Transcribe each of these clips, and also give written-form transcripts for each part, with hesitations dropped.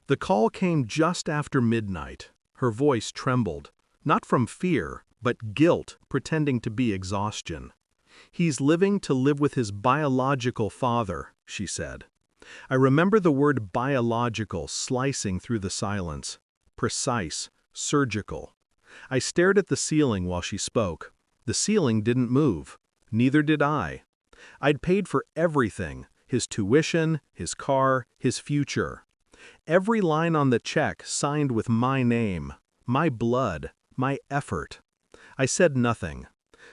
The call came just after midnight. Her voice trembled, not from fear, but guilt pretending to be exhaustion. "He's living to live with his biological father," she said. I remember the word biological slicing through the silence. Precise, surgical. I stared at the ceiling while she spoke. The ceiling didn't move. Neither did I. I'd paid for everything: his tuition, his car, his future. Every line on the check signed with my name, my blood, my effort. I said nothing.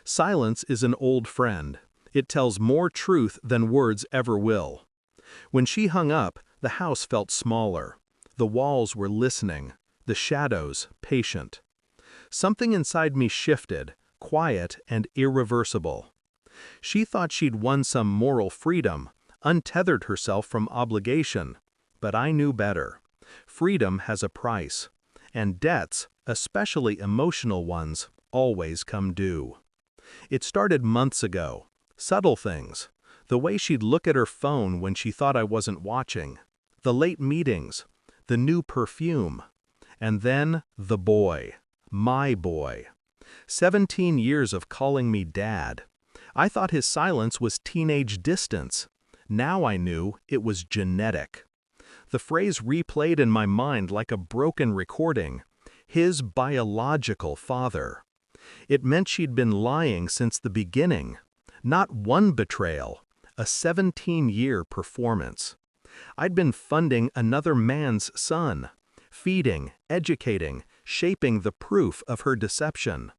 Silence is an old friend. It tells more truth than words ever will. When she hung up, the house felt smaller. The walls were listening, the shadows patient. Something inside me shifted, quiet and irreversible. She thought she'd won some moral freedom, untethered herself from obligation. But I knew better. Freedom has a price, and debts, especially emotional ones, always come due. It started months ago. Subtle things. The way she'd look at her phone when she thought I wasn't watching. The late meetings. The new perfume. And then the boy. My boy. 17 years of calling me dad. I thought his silence was teenage distance. Now I knew it was genetic. The phrase replayed in my mind like a broken recording. His biological father. It meant she'd been lying since the beginning. Not one betrayal, a 17-year performance. I'd been funding another man's son, feeding, educating, shaping the proof of her deception.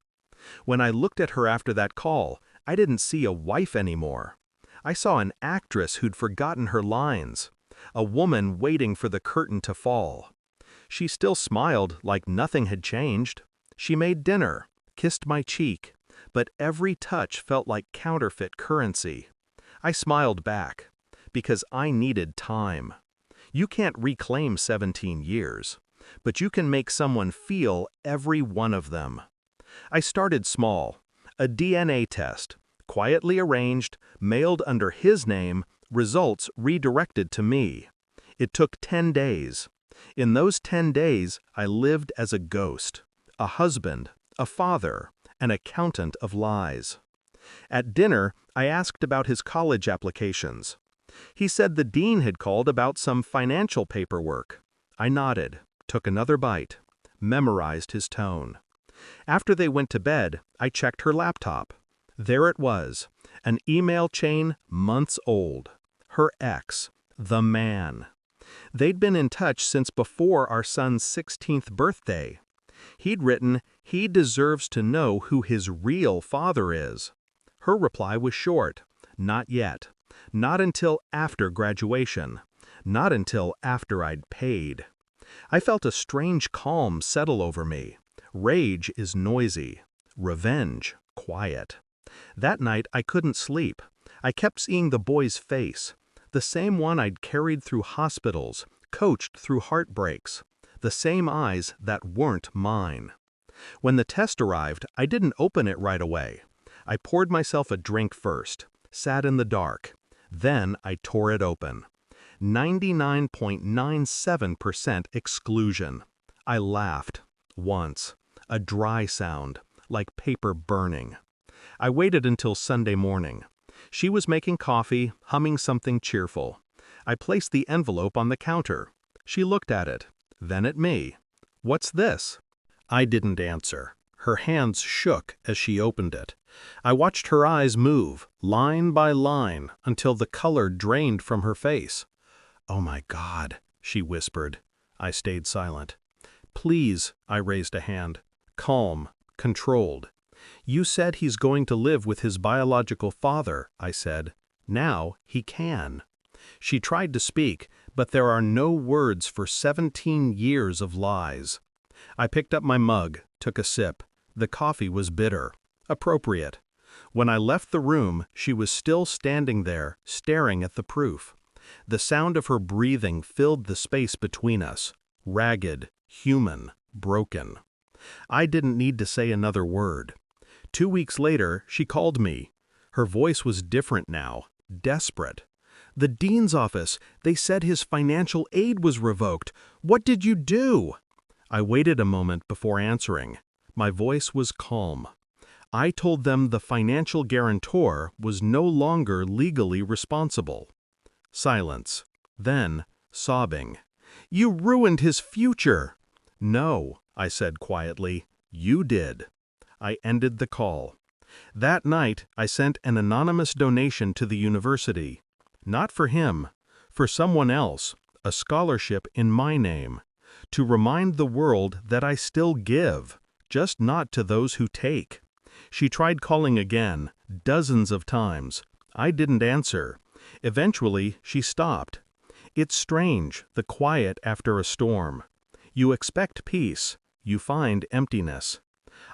When I looked at her after that call, I didn't see a wife anymore. I saw an actress who'd forgotten her lines, a woman waiting for the curtain to fall. She still smiled like nothing had changed. She made dinner, kissed my cheek, but every touch felt like counterfeit currency. I smiled back, because I needed time. You can't reclaim 17 years, but you can make someone feel every one of them. I started small, a DNA test, quietly arranged, mailed under his name, results redirected to me. It took 10 days. In those 10 days, I lived as a ghost, a husband, a father, an accountant of lies. At dinner, I asked about his college applications. He said the dean had called about some financial paperwork. I nodded, took another bite, memorized his tone. After they went to bed, I checked her laptop. There it was, an email chain months old. Her ex, the man. They'd been in touch since before our son's 16th birthday. He'd written, he deserves to know who his real father is. Her reply was short, not yet. Not until after graduation. Not until after I'd paid. I felt a strange calm settle over me. Rage is noisy. Revenge, quiet. That night I couldn't sleep. I kept seeing the boy's face. The same one I'd carried through hospitals, coached through heartbreaks. The same eyes that weren't mine. When the test arrived, I didn't open it right away. I poured myself a drink first, sat in the dark. Then I tore it open. 99.97% exclusion. I laughed. Once. A dry sound, like paper burning. I waited until Sunday morning. She was making coffee, humming something cheerful. I placed the envelope on the counter. She looked at it, then at me. "What's this?" I didn't answer. Her hands shook as she opened it. I watched her eyes move, line by line, until the color drained from her face. "Oh my God," she whispered. I stayed silent. "Please," I raised a hand. Calm, controlled. "You said he's going to live with his biological father," I said. "Now he can." She tried to speak, but there are no words for 17 years of lies. I picked up my mug, took a sip. The coffee was bitter. Appropriate. When I left the room, she was still standing there, staring at the proof. The sound of her breathing filled the space between us. Ragged, human, broken. I didn't need to say another word. 2 weeks later, she called me. Her voice was different now, desperate. The dean's office. They said his financial aid was revoked. What did you do?" I waited a moment before answering. My voice was calm. I told them the financial guarantor was no longer legally responsible. Silence. Then, sobbing, "You ruined his future." "No," I said quietly, "you did." I ended the call. That night, I sent an anonymous donation to the university. Not for him, for someone else, a scholarship in my name, to remind the world that I still give, just not to those who take. She tried calling again, dozens of times. I didn't answer. Eventually, she stopped. It's strange, the quiet after a storm. You expect peace, you find emptiness.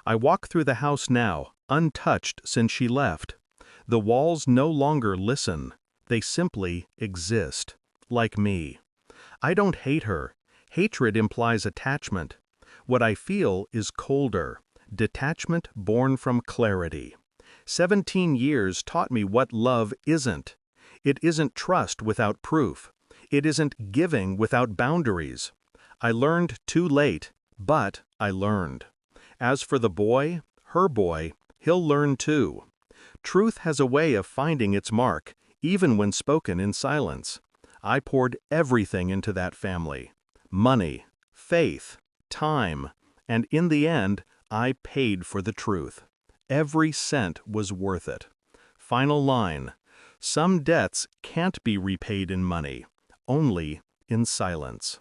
I walk through the house now, untouched since she left. The walls no longer listen. They simply exist, like me. I don't hate her. Hatred implies attachment. What I feel is colder, detachment born from clarity. 17 years taught me what love isn't. It isn't trust without proof. It isn't giving without boundaries. I learned too late, but I learned. As for the boy, her boy, he'll learn too. Truth has a way of finding its mark, even when spoken in silence. I poured everything into that family. Money, faith, time, and in the end, I paid for the truth. Every cent was worth it. Final line. Some debts can't be repaid in money, only in silence.